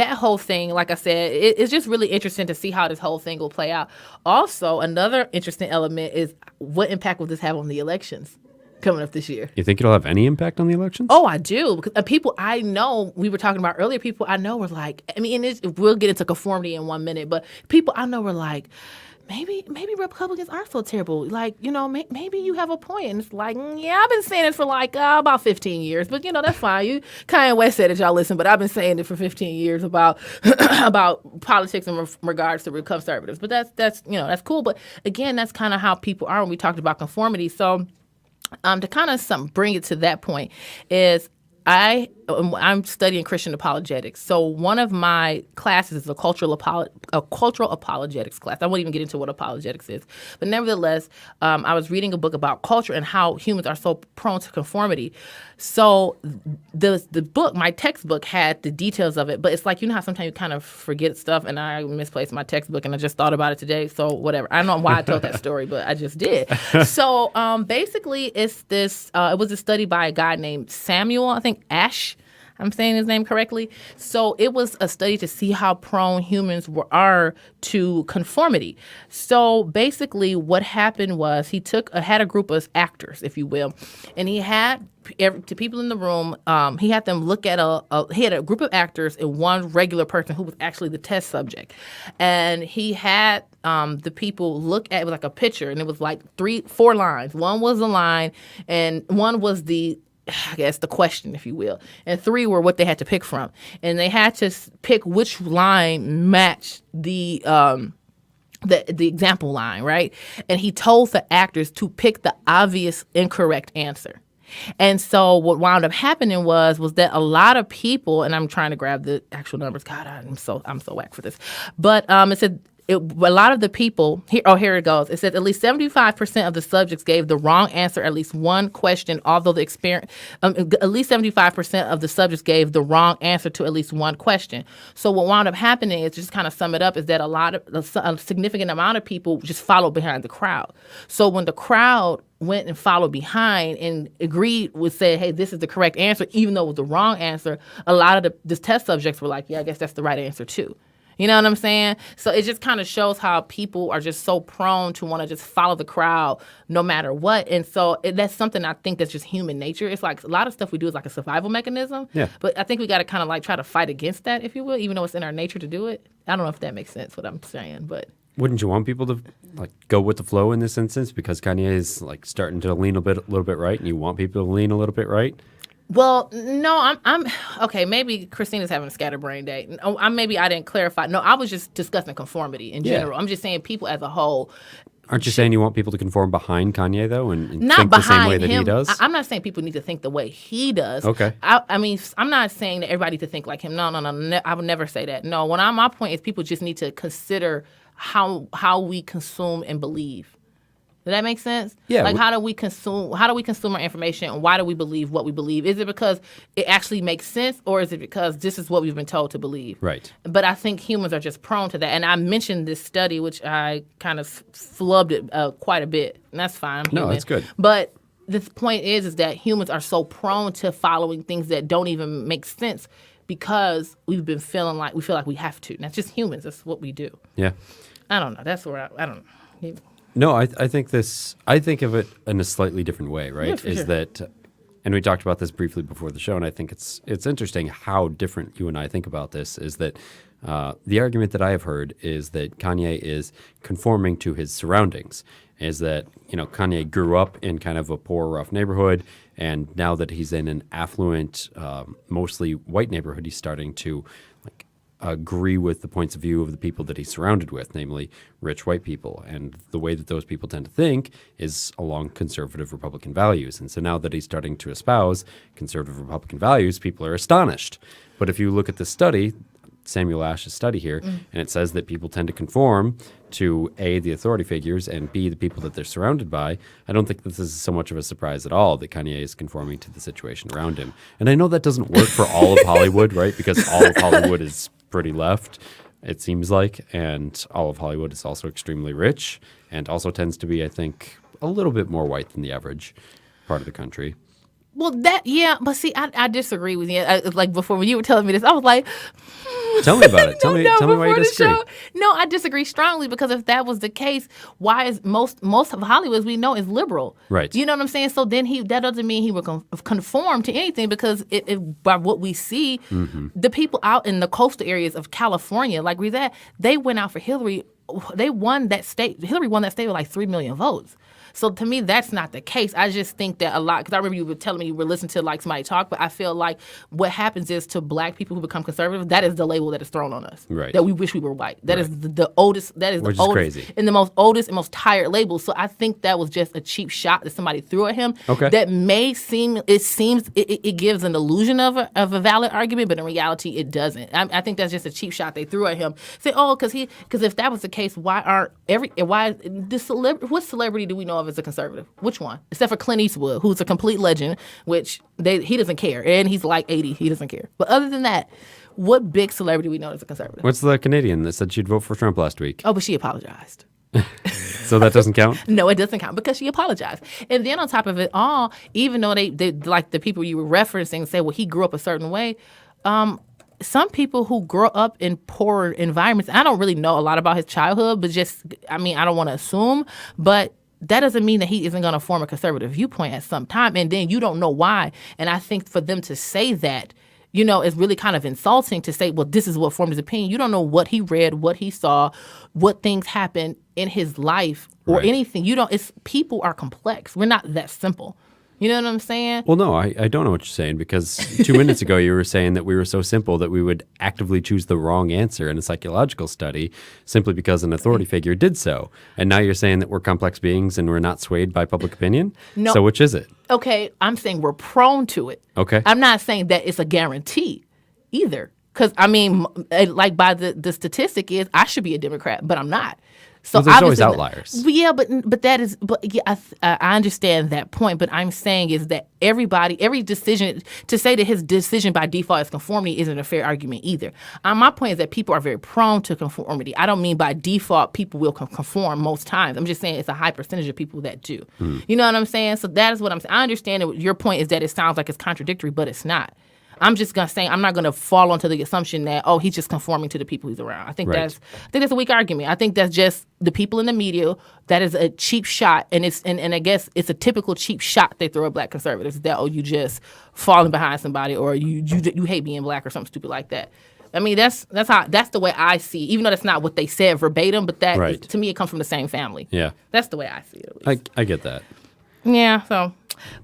whole thing, like I said, it's just really interesting to see how this whole thing will play out. Also, another interesting element is, what impact will this have on the elections coming up this year? You think it'll have any impact on the elections? Oh, I do. Because people I know, we were talking about earlier, people I know were like, I mean, we'll get into conformity in 1 minute, but people I know were like, maybe Republicans aren't so terrible. Like, maybe you have a point. And it's like, yeah, I've been saying it for like about 15 years. But, that's fine. Kanye West said it, y'all listen. But I've been saying it for 15 years about about politics in regards to conservatives. But that's cool. But again, that's kind of how people are when we talked about conformity. So to kind of bring it to that point is, I'm studying Christian apologetics. So one of my classes is a cultural apologetics class. I won't even get into what apologetics is. But nevertheless, I was reading a book about culture and how humans are so prone to conformity. So the book, my textbook, had the details of it. But it's like, how sometimes you kind of forget stuff. And I misplaced my textbook and I just thought about it today. So whatever. I don't know why I told that story, but I just did. So basically, it's this. It was a study by a guy named Samuel, I think, Ash. I'm saying his name correctly. So it was a study to see how prone humans are to conformity. So basically what happened was he had a group of actors, if you will, and he had to people in the room, he had them look at he had a group of actors and one regular person who was actually the test subject. And he had the people look at it was like a picture, and it was like 4 lines. One was a line, and one was the question, if you will. And 3 were what they had to pick from. And they had to pick which line matched the example line, right? And he told the actors to pick the obvious incorrect answer. And so what wound up happening was that a lot of people, and I'm trying to grab the actual numbers. God, I'm so whack for this. But it said a lot of the people here it goes. It says at least 75% of the subjects gave the wrong answer at least one question, although the experience at least 75% of the subjects gave the wrong answer to at least one question. So what wound up happening is, just kind of sum it up, is that a significant amount of people just followed behind the crowd. So when the crowd went and followed behind and agreed with saying, hey, this is the correct answer, even though it was the wrong answer, a lot of the test subjects were like, yeah, I guess that's the right answer too. You know what I'm saying? So it just kind of shows how people are just so prone to want to just follow the crowd no matter what. And so that's something I think that's just human nature. It's like a lot of stuff we do is like a survival mechanism. Yeah. But I think we got to kind of like try to fight against that, if you will, even though it's in our nature to do it. I don't know if that makes sense, what I'm saying, but... Wouldn't you want people to like go with the flow in this instance because Kanye is like starting to lean a little bit right, and you want people to lean a little bit right? Well, no, I'm okay. Maybe Christina's having a scatterbrain day. Maybe I didn't clarify. No, I was just discussing conformity in general. I'm just saying people as a whole. Aren't you saying you want people to conform behind Kanye though, and not think the same way him. that he does? I'm not saying people need to think the way he does. Okay. I mean, I'm not saying that everybody needs to think like him. No. I would never say that. No. My point is people just need to consider how we consume and believe. Does that make sense? Yeah. Like how do we consume our information, and why do we believe what we believe? Is it because it actually makes sense, or is it because this is what we've been told to believe? Right. But I think humans are just prone to that. And I mentioned this study, which I kind of flubbed it quite a bit. And that's fine. I'm No, human. that's good. But the point is that humans are so prone to following things that don't even make sense because we feel like we have to. And that's just humans. That's what we do. Yeah. I don't know. That's where I don't know. No, I think of it in a slightly different way, right? Yeah, for sure. That, and we talked about this briefly before the show, and I think it's interesting how different you and I think about this. Is that the argument that I have heard is that Kanye is conforming to his surroundings. Is that Kanye grew up in kind of a poor, rough neighborhood, and now that he's in an affluent, mostly white neighborhood, he's starting to agree with the points of view of the people that he's surrounded with, namely rich white people. And the way that those people tend to think is along conservative Republican values. And so now that he's starting to espouse conservative Republican values, people are astonished. But if you look at the study, Samuel Ash's study here, and it says that people tend to conform to A, the authority figures, and B, the people that they're surrounded by, I don't think this is so much of a surprise at all that Kanye is conforming to the situation around him. And I know that doesn't work for all of Hollywood, right? Because all of Hollywood is pretty left, it seems like, and all of Hollywood is also extremely rich and also tends to be, I think, a little bit more white than the average part of the country. Well, but see, I disagree with you. Like before, when you were telling me this, I was like, Tell me about it. Tell me why you disagree. No, I disagree strongly because if that was the case, why is most of Hollywood, as we know, is liberal? Right. You know what I'm saying? So then that doesn't mean he would conform to anything because by what we see, the people out in the coastal areas of California, like they went out for Hillary. They won that state. Hillary won that state with like 3 million votes. So to me, that's not the case. I just think that a lot, because I remember you were telling me you were listening to like somebody talk, but I feel like what happens is to black people who become conservative, that is the label that is thrown on us. Right. That we wish we were white. That is the oldest, Which the oldest crazy. and the most oldest and most tired label. So I think that was just a cheap shot that somebody threw at him. Okay. That may seem, it gives an illusion of a valid argument, but in reality, it doesn't. I think that's just a cheap shot they threw at him. Say, because if that was the case, what celebrity do we know of as a conservative? Which one? Except for Clint Eastwood, who's a complete legend, which he doesn't care. And he's like 80. He doesn't care. But other than that, what big celebrity we know as a conservative? What's the Canadian that said she'd vote for Trump last week? Oh, but she apologized. So that doesn't count? No, it doesn't count because she apologized. And then on top of it all, even though they like the people you were referencing say, well, he grew up a certain way, some people who grow up in poor environments, I don't really know a lot about his childhood, but I don't want to assume, but that doesn't mean that he isn't going to form a conservative viewpoint at some time, and then you don't know why. And I think for them to say that, is really kind of insulting to say, well, this is what formed his opinion. You don't know what he read, what he saw, what things happened in his life or anything. People are complex. We're not that simple. You know what I'm saying? Well, no, I don't know what you're saying because 2 minutes ago you were saying that we were so simple that we would actively choose the wrong answer in a psychological study simply because an authority figure did so. And now you're saying that we're complex beings and we're not swayed by public opinion? No. So which is it? Okay, I'm saying we're prone to it. Okay. I'm not saying that it's a guarantee either. Because, like by the statistic is I should be a Democrat, but I'm not. So there's always outliers. Yeah, but I understand that point. But I'm saying is that every decision, to say that his decision by default is conformity isn't a fair argument either. My point is that people are very prone to conformity. I don't mean by default people will conform most times. I'm just saying it's a high percentage of people that do. You know what I'm saying? So that is what I'm saying. I understand that your point is that it sounds like it's contradictory, but it's not. I'm just gonna say I'm not gonna fall onto the assumption that he's just conforming to the people he's around. I think that's a weak argument. I think that's just the people in the media. That is a cheap shot, and I guess it's a typical cheap shot they throw at black conservatives that you just falling behind somebody or you hate being black or something stupid like that. I mean, that's the way I see it, even though that's not what they said verbatim, but that to me, it comes from the same family. Yeah. That's the way I see it, at least. I get that. Yeah, so,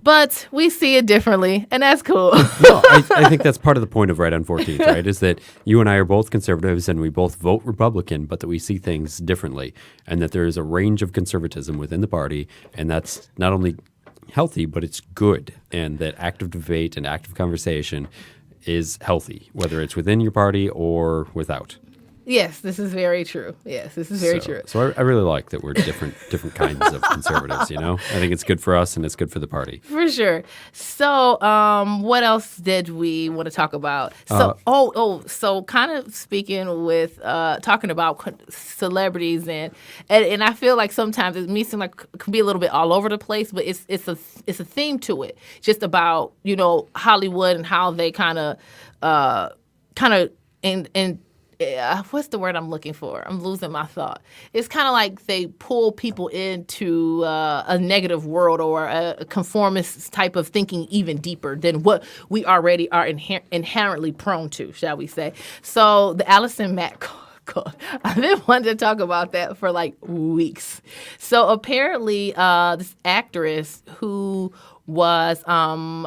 but we see it differently, and that's cool. No, I think that's part of the point of Right on 14th, right, is that you and I are both conservatives and we both vote Republican, but that we see things differently, and that there is a range of conservatism within the party, and that's not only healthy, but it's good, and that active debate and active conversation is healthy, whether it's within your party or without. Yes, this is very true. Yes, this is very true. So I really like that we're different kinds of conservatives, you know? I think it's good for us and it's good for the party. For sure. So what else did we want to talk about? So, so kind of speaking with, talking about celebrities and I feel like sometimes it may seem like it can be a little bit all over the place, but it's a theme to it, just about, Hollywood and how they kind of what's the word I'm looking for? I'm losing my thought. It's kind of like they pull people into a negative world or a conformist type of thinking even deeper than what we already are inherently prone to, shall we say. So the Allison Mack I've been wanting to talk about that for like weeks. So apparently this actress who was on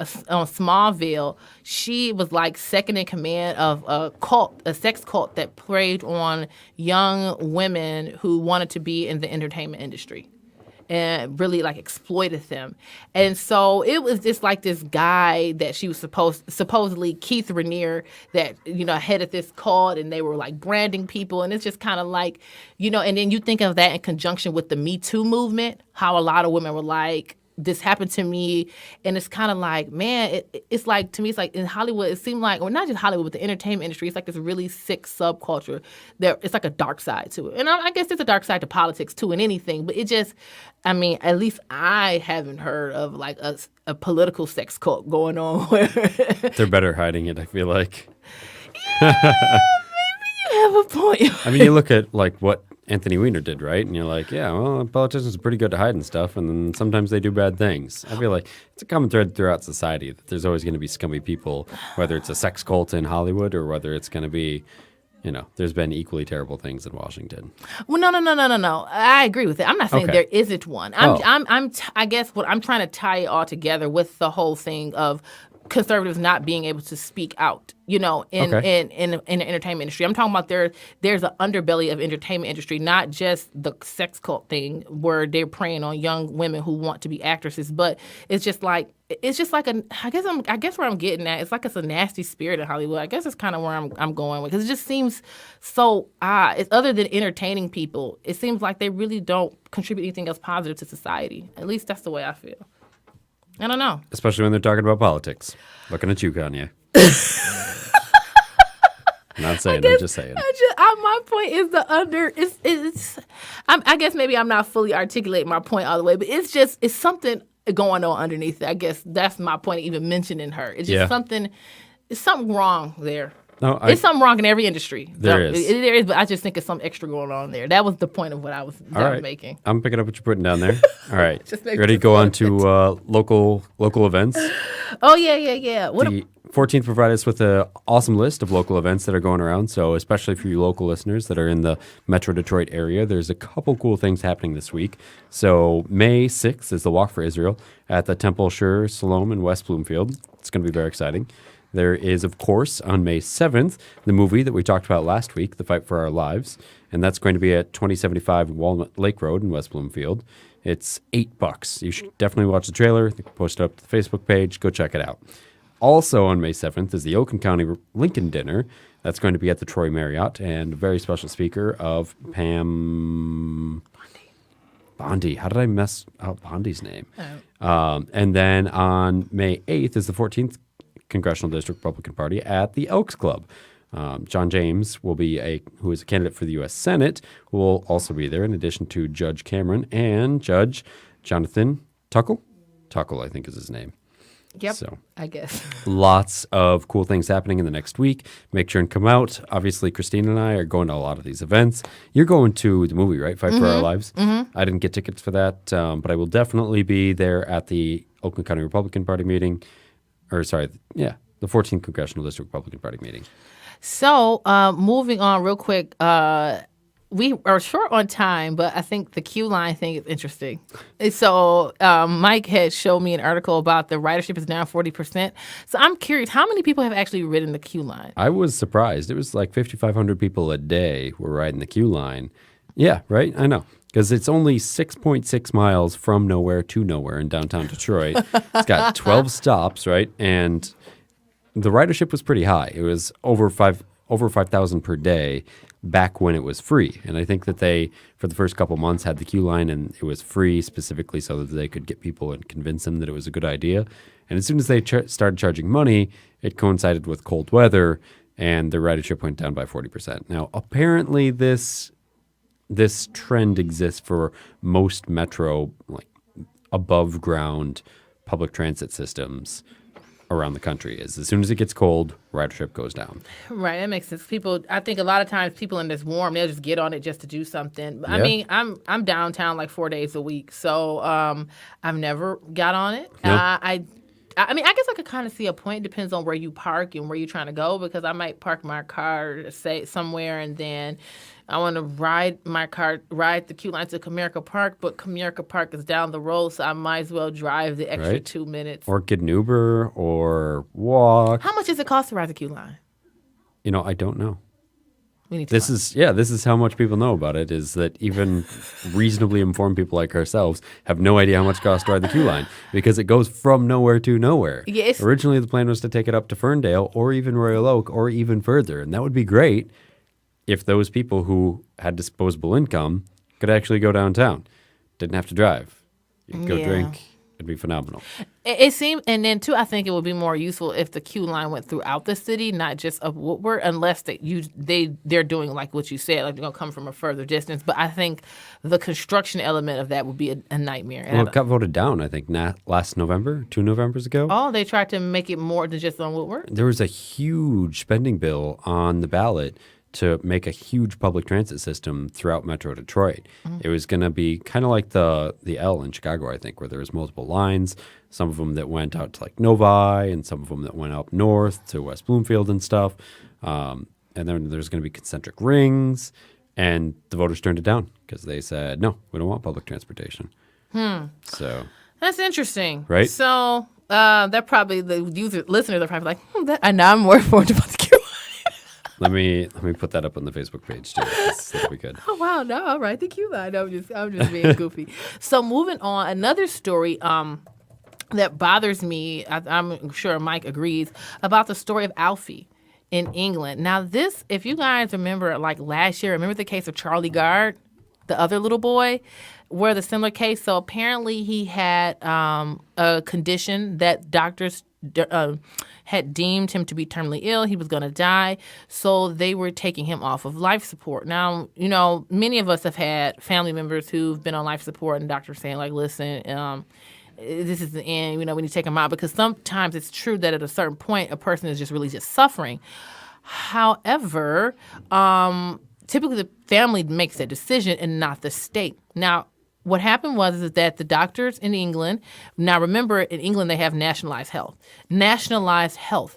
Smallville, she was like second in command of a sex cult that preyed on young women who wanted to be in the entertainment industry and really like exploited them. And so it was just like this guy that she was supposedly Keith Raniere that, headed this cult, and they were like branding people. And it's just kind of like, and then you think of that in conjunction with the Me Too movement, how a lot of women were like, this happened to me, and it's kind of like, man, it's like, to me, it's like in Hollywood, it seemed like, or not just Hollywood, but the entertainment industry, it's like this really sick subculture. It's like a dark side to it. And I guess there's a dark side to politics, too, in anything, but it just, I mean, at least I haven't heard of like a political sex cult going on where... They're better hiding it, I feel like. Yeah, maybe you have a point. I mean, you look at like what Anthony Weiner did, right? And you're like, yeah, well, politicians are pretty good at hiding stuff, and then sometimes they do bad things. I feel like it's a common thread throughout society that there's always going to be scummy people, whether it's a sex cult in Hollywood or whether it's going to be, there's been equally terrible things in Washington. Well, no. I agree with it. I'm not saying there isn't one. I guess what I'm trying to tie it all together with the whole thing of conservatives not being able to speak out, in the entertainment industry. I'm talking about there's an underbelly of entertainment industry, not just the sex cult thing where they're preying on young women who want to be actresses, but I guess where I'm getting at, it's a nasty spirit in Hollywood. I guess it's kind of where I'm going with, because it just seems so odd. It's other than entertaining people, it seems like they really don't contribute anything else positive to society. At least that's the way I feel. I don't know. Especially when they're talking about politics. Looking at you, Kanye. I'm not saying, I'm just saying. My point is I guess maybe I'm not fully articulating my point all the way, but it's something going on underneath it. I guess that's my point of even mentioning her. It's just it's something wrong there. No, it's something wrong in every industry. There is. There is, but I just think it's something extra going on there. That was the point of what I was making. I'm picking up what you're putting down there. All right. Ready to go on to local events? Oh, yeah. The 14th provided us with an awesome list of local events that are going around. So especially for you local listeners that are in the Metro Detroit area, there's a couple cool things happening this week. So May 6th is the Walk for Israel at the Temple Shur Shalom in West Bloomfield. It's going to be very exciting. There is, of course, on May 7th, the movie that we talked about last week, The Fight for Our Lives, and that's going to be at 2075 Walnut Lake Road in West Bloomfield. It's $8. You should definitely watch the trailer. Post it up to the Facebook page. Go check it out. Also on May 7th is the Oakland County Lincoln Dinner. That's going to be at the Troy Marriott, and a very special speaker of Pam Bondi. How did I mess up Bondi's name? And then on May 8th is the 14th Congressional District Republican Party at the Elks Club. John James who is a candidate for the U.S. Senate, will also be there, in addition to Judge Cameron and Judge Jonathan Tuckle. Tuckle, I think, is his name. Yep. So I guess. lots of cool things happening in the next week. Make sure and come out. Obviously, Christine and I are going to a lot of these events. You're going to the movie, right? Fight for Our Lives. I didn't get tickets for that, but I will definitely be there at the Oakland County Republican Party meeting. The 14th Congressional District Republican Party meeting. So, moving on real quick, we are short on time, but I think the queue line thing is interesting. So, Mike had showed me an article about the ridership is down 40%. So, I'm curious, how many people have actually ridden the queue line? I was surprised. It was like 5,500 people a day were riding the queue line. Yeah, right? I know. Because it's only 6.6 miles from nowhere to nowhere in downtown Detroit. It's got 12 stops, right? And the ridership was pretty high. It was over 5,000 per day back when it was free. And I think that they, for the first couple months, had the queue line and it was free specifically so that they could get people and convince them that it was a good idea. And as soon as they started charging money, it coincided with cold weather and the ridership went down by 40%. Now, apparently this trend exists for most metro, like above ground public transit systems around the country. Is as soon as it gets cold, ridership goes down. Right, that makes sense. I think a lot of times people in this warm, they'll just get on it just to do something. I mean, I'm downtown like 4 days a week, so I've never got on it. No. I mean, I guess I could kind of see a point. Depends on where you park and where you're trying to go, because I might park my car, say, somewhere, and then I want to ride the queue line to Comerica Park, but Comerica Park is down the road, so I might as well drive the extra 2 minutes. Or get an Uber or walk. How much does it cost to ride the queue line? I don't know. We need to This is how much people know about it, is that even reasonably informed people like ourselves have no idea how much it costs to ride the queue line because it goes from nowhere to nowhere. Yes. Originally, the plan was to take it up to Ferndale or even Royal Oak or even further, and that would be great if those people who had disposable income could actually go downtown. Didn't have to drive. You could go drink. It'd be phenomenal. It seemed, and then too, I think it would be more useful if the queue line went throughout the city, not just of Woodward, unless they're doing like what you said, like they're gonna come from a further distance. But I think the construction element of that would be a nightmare. Well, it got voted down, I think, last November, 2 Novembers ago. Oh, they tried to make it more than just on Woodward? There was a huge spending bill on the ballot to make a huge public transit system throughout Metro Detroit. It was going to be kind of like the L in Chicago, I think, where there was multiple lines, some of them that went out to like Novi and some of them that went up north to West Bloomfield and stuff. And then there's going to be concentric rings, and the voters turned it down because they said, no, we don't want public transportation. So That's interesting. Right? So that probably, the listeners are probably like, I know I'm more informed about the queue line. Let me put that up on the Facebook page too. That'll be good. Oh wow, no, all right, the queue line. I'm just being goofy. So moving on, another story that bothers me, I'm sure Mike agrees, about the story of Alfie in England. Now this, if you guys remember, like last year, remember the case of Charlie Gard, the other little boy, where the similar case. So apparently he had a condition that doctors had deemed him to be terminally ill. He was going to die. So they were taking him off of life support. Now, many of us have had family members who've been on life support and doctors saying, like, listen, this is the end. We need to take him out, because sometimes it's true that at a certain point, a person is just really just suffering. However, typically the family makes that decision and not the state. Now, what happened was that the doctors in England, now remember, in England they have nationalized health. Nationalized health.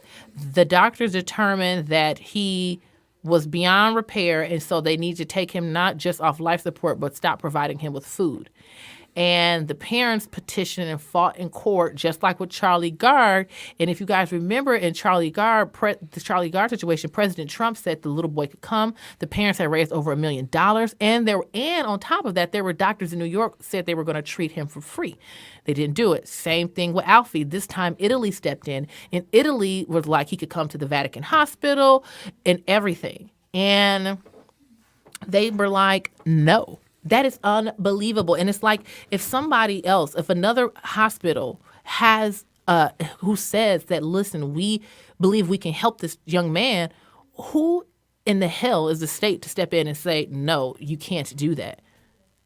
The doctors determined that he was beyond repair, and so they need to take him not just off life support, but stop providing him with food. And the parents petitioned and fought in court, just like with Charlie Gard. And if you guys remember, in the Charlie Gard situation, President Trump said the little boy could come. The parents had raised over $1 million, and on top of that, there were doctors in New York said they were going to treat him for free. They didn't do it. Same thing with Alfie. This time, Italy stepped in, and Italy was like he could come to the Vatican Hospital and everything, and they were like, no. That is unbelievable. And it's like, if another hospital has, who says that, listen, we believe we can help this young man, who in the hell is the state to step in and say, no, you can't do that?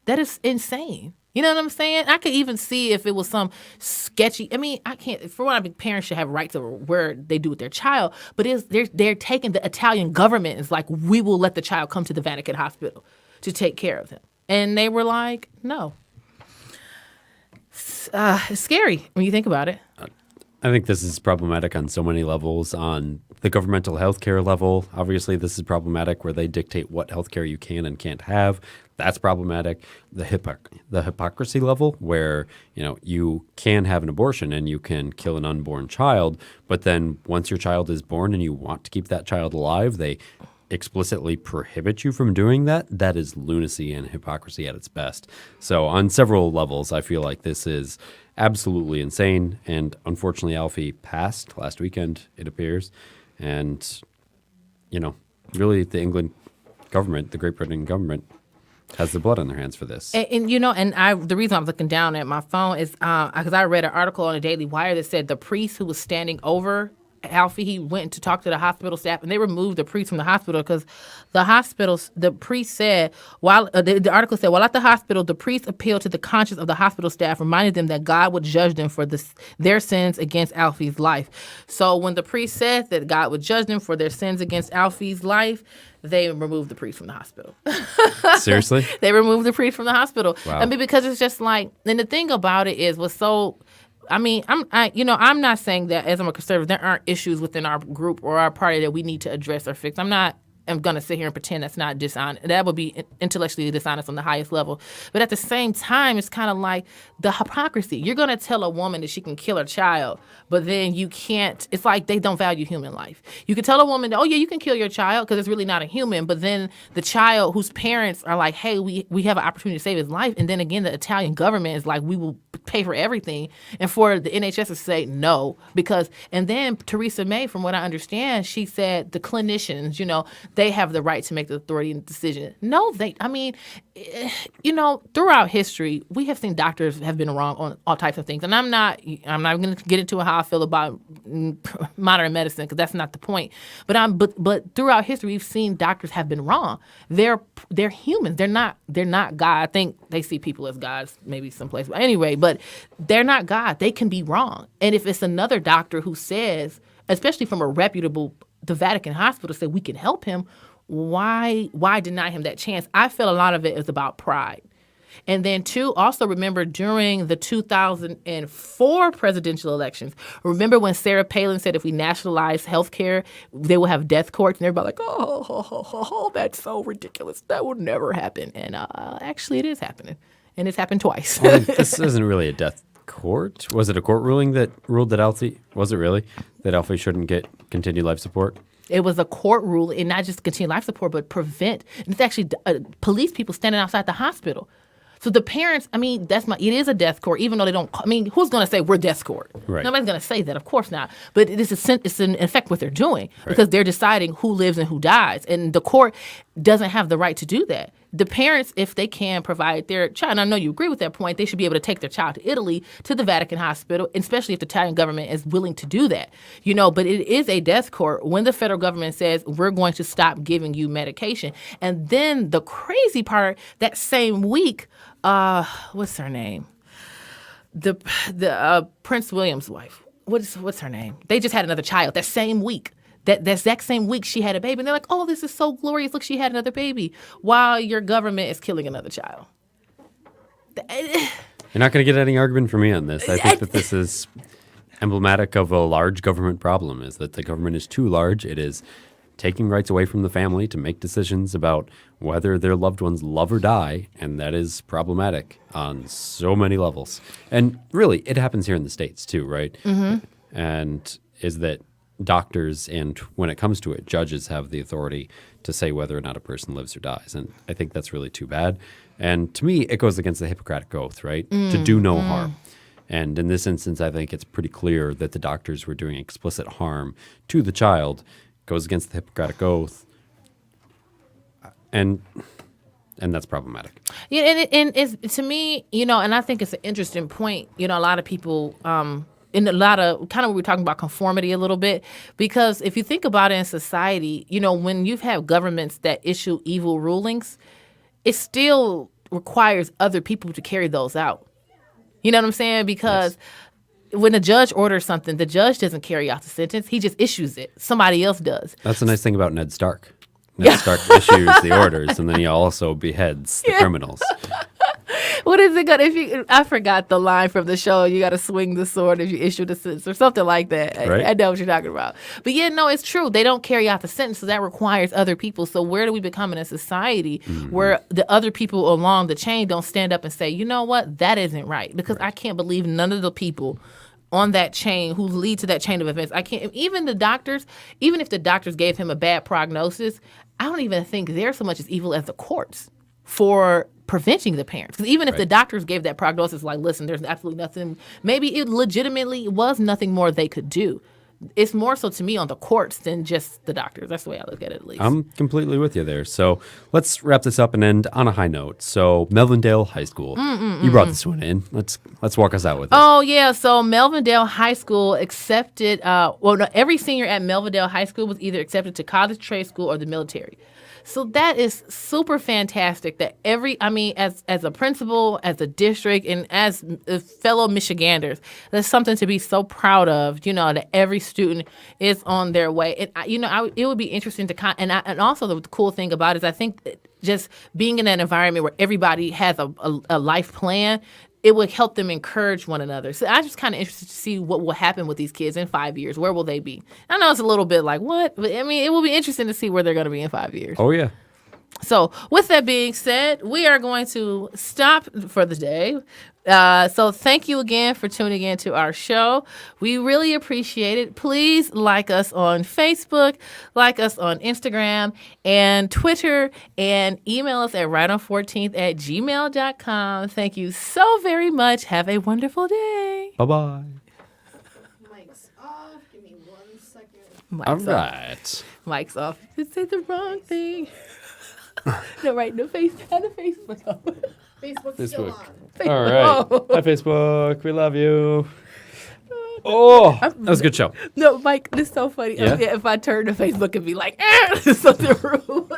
That is insane. You know what I'm saying? I could even see if it was some sketchy. I mean, I can't. For one, I think parents should have rights over where they do with their child. But they're taking the Italian government is like, we will let the child come to the Vatican hospital to take care of him, and they were like, no. It's scary when you think about it. I think this is problematic on so many levels. On the governmental healthcare level, obviously, this is problematic where they dictate what healthcare you can and can't have. That's problematic. The hypocrisy level, where you can have an abortion and you can kill an unborn child, but then once your child is born and you want to keep that child alive, they explicitly prohibit you from doing that. That is lunacy and hypocrisy at its best. So on several levels, I feel like this is absolutely insane. And unfortunately, Alfie passed last weekend, it appears. And, really the England government, the Great Britain government, has the blood on their hands for this. The reason I'm looking down at my phone is because I read an article on the Daily Wire that said the priest who was standing over Alfie, he went to talk to the hospital staff, and they removed the priest from the hospital because the priest said, the article said, while at the hospital, the priest appealed to the conscience of the hospital staff, reminded them that God would judge them for their sins against Alfie's life. So when the priest said that God would judge them for their sins against Alfie's life, they removed the priest from the hospital. Seriously? They removed the priest from the hospital. Wow. I mean, because it's just like, and the thing about it is I'm not saying that as I'm a conservative, there aren't issues within our group or our party that we need to address or fix. I'm going to sit here and pretend that's not dishonest. That would be intellectually dishonest on the highest level. But at the same time, it's kind of like the hypocrisy. You're going to tell a woman that she can kill her child, but then you can't. It's like they don't value human life. You can tell a woman, oh, yeah, you can kill your child because it's really not a human. But then the child whose parents are like, hey, we have an opportunity to save his life. And then again, the Italian government is like, we will pay for everything. And for the NHS to say no, and then Theresa May, from what I understand, she said the clinicians, they have the right to make the authority and decision. No, throughout history, we have seen doctors have been wrong on all types of things. And I'm not going to get into how I feel about modern medicine because that's not the point. But throughout history, we've seen doctors have been wrong. They're humans. They're not God. I think they see people as gods, maybe someplace. But anyway, but they're not God. They can be wrong. And if it's another doctor who says, especially from a reputable, the Vatican hospital said we can help him, why deny him that chance? I feel a lot of it is about pride. And then, two, also remember during the 2004 presidential elections, remember when Sarah Palin said if we nationalize healthcare, they will have death courts? And everybody like, oh, that's so ridiculous. That would never happen. And actually, it is happening. And it's happened twice. Well, this isn't really a death court. Was it a court ruling that ruled that Alfie, was it really, that Alfie shouldn't get continued life support? It was a court ruling, and not just continue life support, but prevent. And it's actually police people standing outside the hospital. So the parents, it is a death court, even though they don't, who's going to say we're death court? Right. Nobody's going to say that, of course not. But it's in effect what they're doing because they're deciding who lives and who dies. And the court doesn't have the right to do that. The parents, if they can provide their child, and I know you agree with that point, they should be able to take their child to Italy, to the Vatican hospital, especially if the Italian government is willing to do that. But it is a death court when the federal government says we're going to stop giving you medication. And then the crazy part, that same week, what's her name? The Prince William's wife. What's her name? They just had another child that same week. That exact same week she had a baby. And they're like, oh, this is so glorious. Look, she had another baby. While your government is killing another child. You're not going to get any argument from me on this. I think that this is emblematic of a large government problem, is that the government is too large. It is taking rights away from the family to make decisions about whether their loved ones love or die, and that is problematic on so many levels. And really, it happens here in the States too, right? Mm-hmm. And is that doctors and, when it comes to it, judges have the authority to say whether or not a person lives or dies. And I think that's really too bad. And to me, it goes against the Hippocratic Oath, right? To do no harm. And in this instance, I think it's pretty clear that the doctors were doing explicit harm to the child. Goes against the Hippocratic Oath. And that's problematic. Yeah, and it's, to me, and I think it's an interesting point. A lot of people... in a lot of kind of what we're talking about conformity a little bit, because if you think about it in society, when you have governments that issue evil rulings, it's still requires other people to carry those out. You know what I'm saying? Because when a judge orders something, the judge doesn't carry out the sentence. He just issues it. Somebody else does. That's the nice thing about Ned Stark. Ned Stark issues the orders, and then he also beheads the criminals. What is it gonna? I forgot the line from the show. You got to swing the sword if you issue the sentence or something like that. Right. I know what you're talking about. But yeah, no, it's true. They don't carry out the sentence, so that requires other people. So where do we become in a society where the other people along the chain don't stand up and say, you know what, that isn't right? Because I can't believe none of the people on that chain who lead to that chain of events. I can't. Even the doctors. Even if the doctors gave him a bad prognosis, I don't even think they're so much as evil as the courts for preventing the parents. Because even if the doctors gave that prognosis, like, listen, there's absolutely nothing, maybe it legitimately was nothing more they could do. It's more so to me on the courts than just the doctors. That's the way I look at it, at least. I'm completely with you there. So let's wrap this up and end on a high note. So Melvindale High School, you brought this one in. Let's walk us out with it. Oh, yeah. So Melvindale High School accepted, every senior at Melvindale High School was either accepted to college, trade school, or the military. So that is super fantastic that as a principal, as a district, and as fellow Michiganders, that's something to be so proud of, that every student is on their way. And, it would be interesting to, and also the cool thing about it is I think just being in an environment where everybody has a life plan, it would help them encourage one another. So I'm just kind of interested to see what will happen with these kids in 5 years. Where will they be? I know it's a little bit like, what? But, it will be interesting to see where they're going to be in 5 years. Oh, yeah. So with that being said, we are going to stop for the day. So thank you again for tuning in to our show. We really appreciate it. Please like us on Facebook, like us on Instagram and Twitter, and email us at righton14th@gmail.com. Thank you so very much. Have a wonderful day. Bye-bye. Mic's off. Give me 1 second. Mike's All off. right. Mike's off. You said the wrong thing. No, right. No face. Had the Facebook on. Facebook's still Facebook. on. All right. Hi, Facebook. We love you. Oh, that was a good show. No, Mike, this is so funny. Yeah? If I turn to Facebook and be like, this is something rude.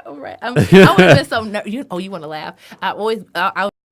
Right. I would have been so. You want to laugh? I